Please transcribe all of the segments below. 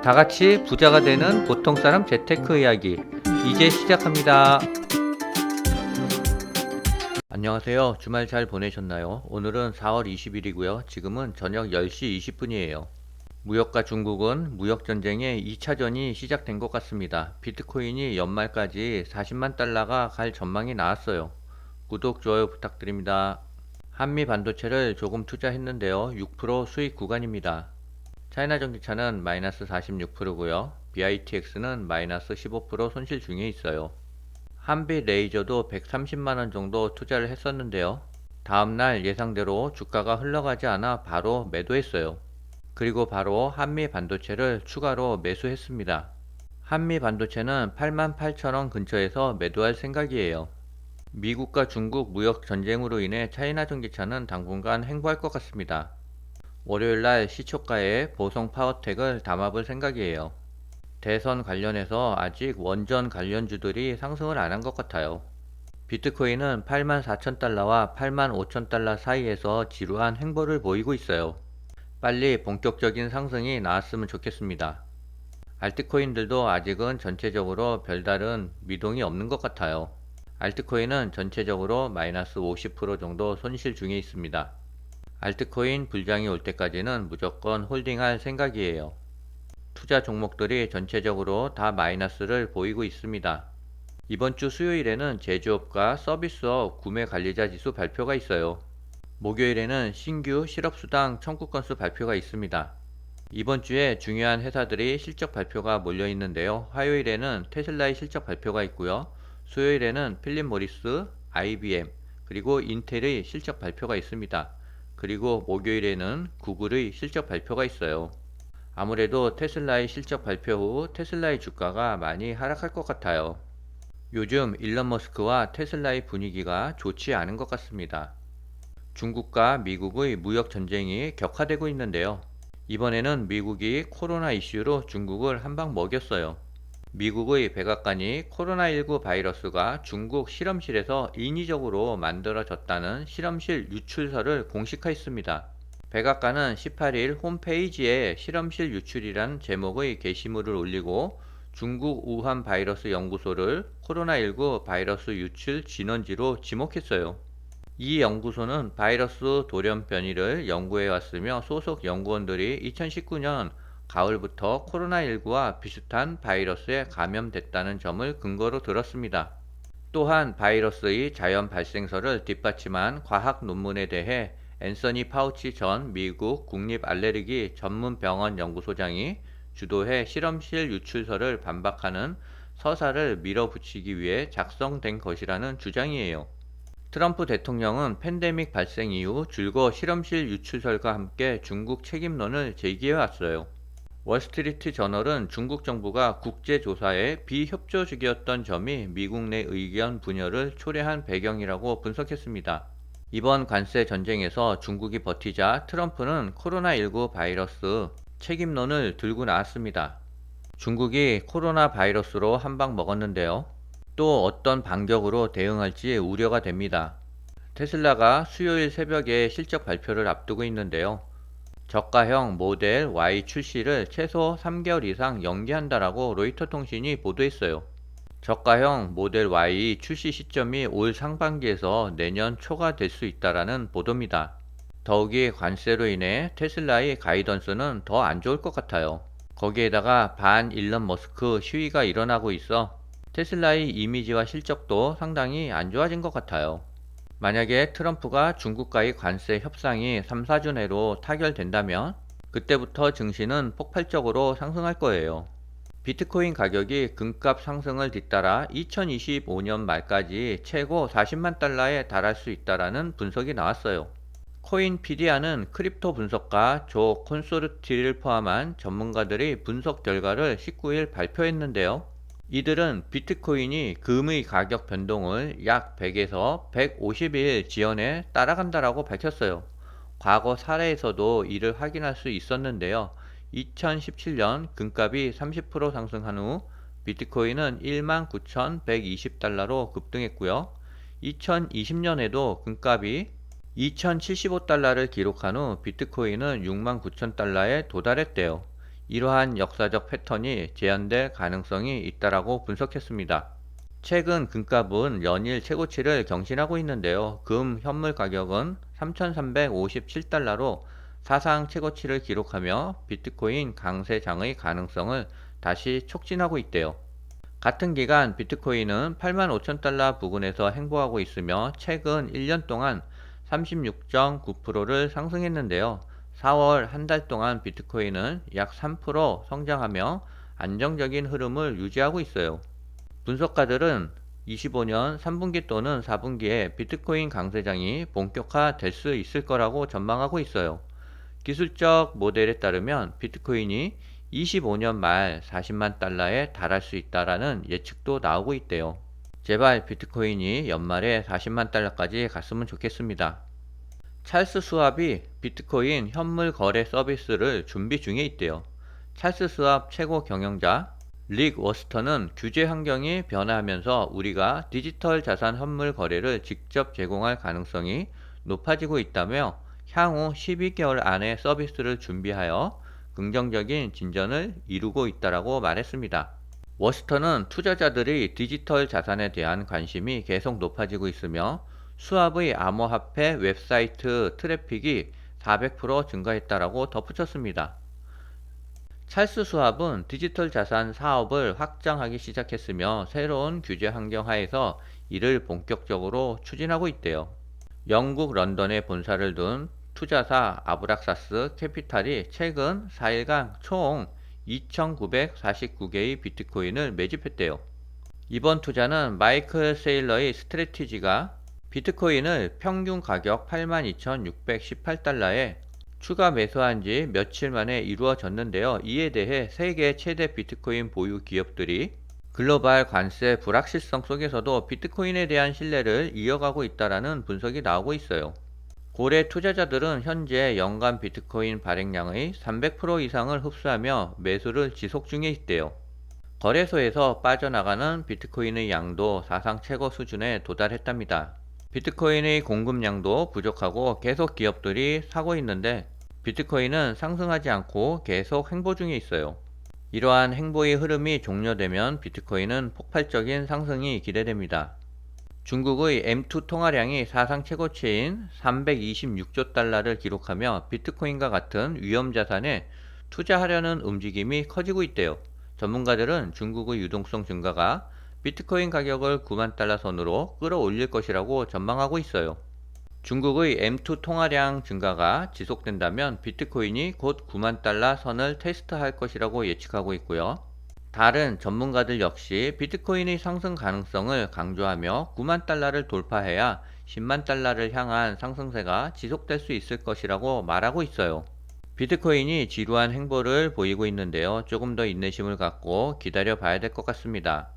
다 같이 부자가 되는 보통 사람 재테크 이야기 이제 시작합니다. 안녕하세요. 주말 잘 보내셨나요? 오늘은 4월 20일이고요. 지금은 저녁 10시 20분이에요. 무역과 중국은 무역전쟁의 2차전이 시작된 것 같습니다. 비트코인이 연말까지 40만 달러가 갈 전망이 나왔어요. 구독, 좋아요 부탁드립니다. 한미 반도체를 조금 투자했는데요. 6% 수익 구간입니다. 차이나 전기차는 마이너스 46%고요. BITX는 마이너스 15% 손실 중에 있어요. 한빛 레이저도 130만원 정도 투자를 했었는데요. 다음날 예상대로 주가가 흘러가지 않아 바로 매도했어요. 그리고 바로 한미 반도체를 추가로 매수했습니다. 한미 반도체는 88,000원 근처에서 매도할 생각이에요. 미국과 중국 무역 전쟁으로 인해 차이나 전기차는 당분간 행보할 것 같습니다. 월요일날 시초가에 보성 파워텍을 담아볼 생각이에요. 대선 관련해서 아직 원전 관련주들이 상승을 안 한 것 같아요. 비트코인은 84,000달러와 85,000달러 사이에서 지루한 행보를 보이고 있어요. 빨리 본격적인 상승이 나왔으면 좋겠습니다. 알트코인들도 아직은 전체적으로 별다른 미동이 없는 것 같아요. 알트코인은 전체적으로 마이너스 50% 정도 손실 중에 있습니다. 알트코인 불장이 올 때까지는 무조건 홀딩할 생각이에요. 투자 종목들이 전체적으로 다 마이너스를 보이고 있습니다. 이번 주 수요일에는 제조업과 서비스업 구매 관리자 지수 발표가 있어요. 목요일에는 신규 실업수당 청구 건수 발표가 있습니다. 이번 주에 중요한 회사들이 실적 발표가 몰려 있는데요. 화요일에는 테슬라의 실적 발표가 있고요. 수요일에는 필립 모리스, IBM, 그리고 인텔의 실적 발표가 있습니다. 그리고 목요일에는 구글의 실적 발표가 있어요. 아무래도 테슬라의 실적 발표 후 테슬라의 주가가 많이 하락할 것 같아요. 요즘 일론 머스크와 테슬라의 분위기가 좋지 않은 것 같습니다. 중국과 미국의 무역 전쟁이 격화되고 있는데요. 이번에는 미국이 코로나 이슈로 중국을 한 방 먹였어요. 미국의 백악관이 코로나19 바이러스가 중국 실험실에서 인위적으로 만들어졌다는 실험실 유출서를 공식화했습니다. 백악관은 18일 홈페이지에 실험실 유출이란 제목의 게시물을 올리고 중국 우한 바이러스 연구소를 코로나19 바이러스 유출 진원지로 지목했어요. 이 연구소는 바이러스 돌연 변이를 연구해 왔으며 소속 연구원들이 2019년 가을부터 코로나19와 비슷한 바이러스에 감염됐다는 점을 근거로 들었습니다. 또한 바이러스의 자연 발생설을 뒷받침한 과학 논문에 대해 앤서니 파우치 전 미국 국립알레르기 전문병원 연구소장이 주도해 실험실 유출설을 반박하는 서사를 밀어붙이기 위해 작성된 것이라는 주장이에요. 트럼프 대통령은 팬데믹 발생 이후 줄곧 실험실 유출설과 함께 중국 책임론을 제기해왔어요. 월스트리트 저널은 중국 정부가 국제조사에 비협조적이었던 점이 미국 내 의견 분열을 초래한 배경이라고 분석했습니다. 이번 관세 전쟁에서 중국이 버티자 트럼프는 코로나19 바이러스 책임론을 들고 나왔습니다. 중국이 코로나 바이러스로 한 방 먹었는데요. 또 어떤 반격으로 대응할지 우려가 됩니다. 테슬라가 수요일 새벽에 실적 발표를 앞두고 있는데요. 저가형 모델 Y 출시를 최소 3개월 이상 연기한다라고 로이터 통신이 보도했어요. 저가형 모델 Y 출시 시점이 올 상반기에서 내년 초가 될 수 있다라는 보도입니다. 더욱이 관세로 인해 테슬라의 가이던스는 더 안 좋을 것 같아요. 거기에다가 반 일론 머스크 시위가 일어나고 있어 테슬라의 이미지와 실적도 상당히 안 좋아진 것 같아요. 만약에 트럼프가 중국과의 관세 협상이 3, 4주 내로 타결된다면 그때부터 증시는 폭발적으로 상승할 거예요. 비트코인 가격이 금값 상승을 뒤따라 2025년 말까지 최고 40만 달러에 달할 수 있다라는 분석이 나왔어요. 코인피디아는 크립토 분석가 조 콘소르티를 포함한 전문가들의 분석 결과를 19일 발표했는데요. 이들은 비트코인이 금의 가격 변동을 약 100에서 150일 지연에 따라간다라고 밝혔어요. 과거 사례에서도 이를 확인할 수 있었는데요. 2017년 금값이 30% 상승한 후 비트코인은 19,120달러로 급등했고요. 2020년에도 금값이 2,075달러를 기록한 후 비트코인은 69,000달러에 도달했대요. 이러한 역사적 패턴이 재현될 가능성이 있다라고 분석했습니다. 최근 금값은 연일 최고치를 경신하고 있는데요. 금 현물 가격은 3,357달러로 사상 최고치를 기록하며 비트코인 강세장의 가능성을 다시 촉진하고 있대요. 같은 기간 비트코인은 85,000달러 부근에서 행보하고 있으며 최근 1년 동안 36.9%를 상승했는데요. 4월 한 달 동안 비트코인은 약 3% 성장하며 안정적인 흐름을 유지하고 있어요. 분석가들은 25년 3분기 또는 4분기에 비트코인 강세장이 본격화될 수 있을 거라고 전망하고 있어요. 기술적 모델에 따르면 비트코인이 25년 말 40만 달러에 달할 수 있다라는 예측도 나오고 있대요. 제발 비트코인이 연말에 40만 달러까지 갔으면 좋겠습니다. 찰스 스왑이 비트코인 현물 거래 서비스를 준비 중에 있대요. 찰스 스왑 최고 경영자 릭 워스터는 규제 환경이 변화하면서 우리가 디지털 자산 현물 거래를 직접 제공할 가능성이 높아지고 있다며 향후 12개월 안에 서비스를 준비하여 긍정적인 진전을 이루고 있다고 말했습니다. 워스터는 투자자들의 디지털 자산에 대한 관심이 계속 높아지고 있으며 수압의 암호화폐 웹사이트 트래픽이 400% 증가했다고 덧붙였습니다. 찰스 수압은 디지털 자산 사업을 확장하기 시작했으며 새로운 규제 환경 하에서 이를 본격적으로 추진하고 있대요. 영국 런던에 본사를 둔 투자사 아브락사스 캐피탈이 최근 4일간 총 2,949개의 비트코인을 매집했대요. 이번 투자는 마이클 세일러의 스트래티지가 비트코인을 평균 가격 82,618달러에 추가 매수한 지 며칠 만에 이루어졌는데요. 이에 대해 세계 최대 비트코인 보유 기업들이 글로벌 관세 불확실성 속에서도 비트코인에 대한 신뢰를 이어가고 있다는 분석이 나오고 있어요. 고래 투자자들은 현재 연간 비트코인 발행량의 300% 이상을 흡수하며 매수를 지속 중에 있대요. 거래소에서 빠져나가는 비트코인의 양도 사상 최고 수준에 도달했답니다. 비트코인의 공급량도 부족하고 계속 기업들이 사고 있는데 비트코인은 상승하지 않고 계속 행보 중에 있어요. 이러한 행보의 흐름이 종료되면 비트코인은 폭발적인 상승이 기대됩니다. 중국의 M2 통화량이 사상 최고치인 326조 달러를 기록하며 비트코인과 같은 위험자산에 투자하려는 움직임이 커지고 있대요. 전문가들은 중국의 유동성 증가가 비트코인 가격을 9만 달러 선으로 끌어올릴 것이라고 전망하고 있어요. 중국의 M2 통화량 증가가 지속된다면 비트코인이 곧 9만 달러 선을 테스트할 것이라고 예측하고 있고요. 다른 전문가들 역시 비트코인의 상승 가능성을 강조하며 9만 달러를 돌파해야 10만 달러를 향한 상승세가 지속될 수 있을 것이라고 말하고 있어요. 비트코인이 지루한 행보를 보이고 있는데요. 조금 더 인내심을 갖고 기다려 봐야 될 것 같습니다.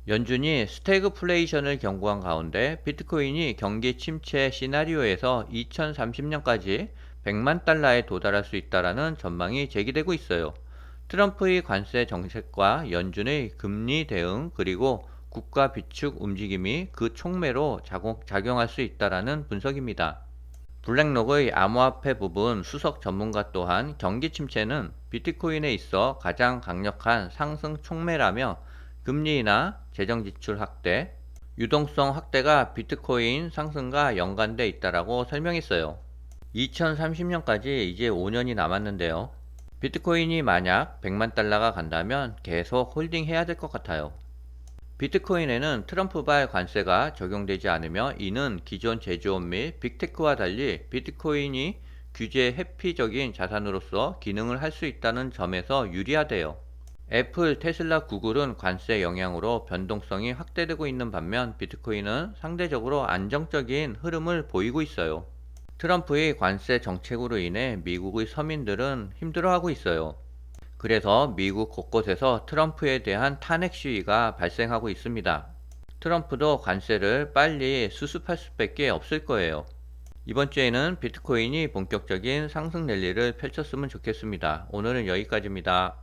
연준이 스태그플레이션을 경고한 가운데 비트코인이 경기 침체 시나리오에서 2030년까지 100만 달러에 도달할 수 있다는 전망이 제기되고 있어요. 트럼프의 관세 정책과 연준의 금리 대응 그리고 국가 비축 움직임이 그 촉매로 작용할 수 있다는 분석입니다. 블랙록의 암호화폐 부분 수석 전문가 또한 경기 침체는 비트코인에 있어 가장 강력한 상승 촉매라며 금리나 재정 지출 확대, 유동성 확대가 비트코인 상승과 연관돼 있다고 설명했어요. 2030년까지 이제 5년이 남았는데요. 비트코인이 만약 100만 달러가 간다면 계속 홀딩해야 될 것 같아요. 비트코인에는 트럼프발 관세가 적용되지 않으며 이는 기존 제조업 및 빅테크와 달리 비트코인이 규제 회피적인 자산으로서 기능을 할 수 있다는 점에서 유리하대요. 애플, 테슬라, 구글은 관세 영향으로 변동성이 확대되고 있는 반면 비트코인은 상대적으로 안정적인 흐름을 보이고 있어요. 트럼프의 관세 정책으로 인해 미국의 서민들은 힘들어하고 있어요. 그래서 미국 곳곳에서 트럼프에 대한 탄핵 시위가 발생하고 있습니다. 트럼프도 관세를 빨리 수습할 수밖에 없을 거예요. 이번 주에는 비트코인이 본격적인 상승 랠리를 펼쳤으면 좋겠습니다. 오늘은 여기까지입니다.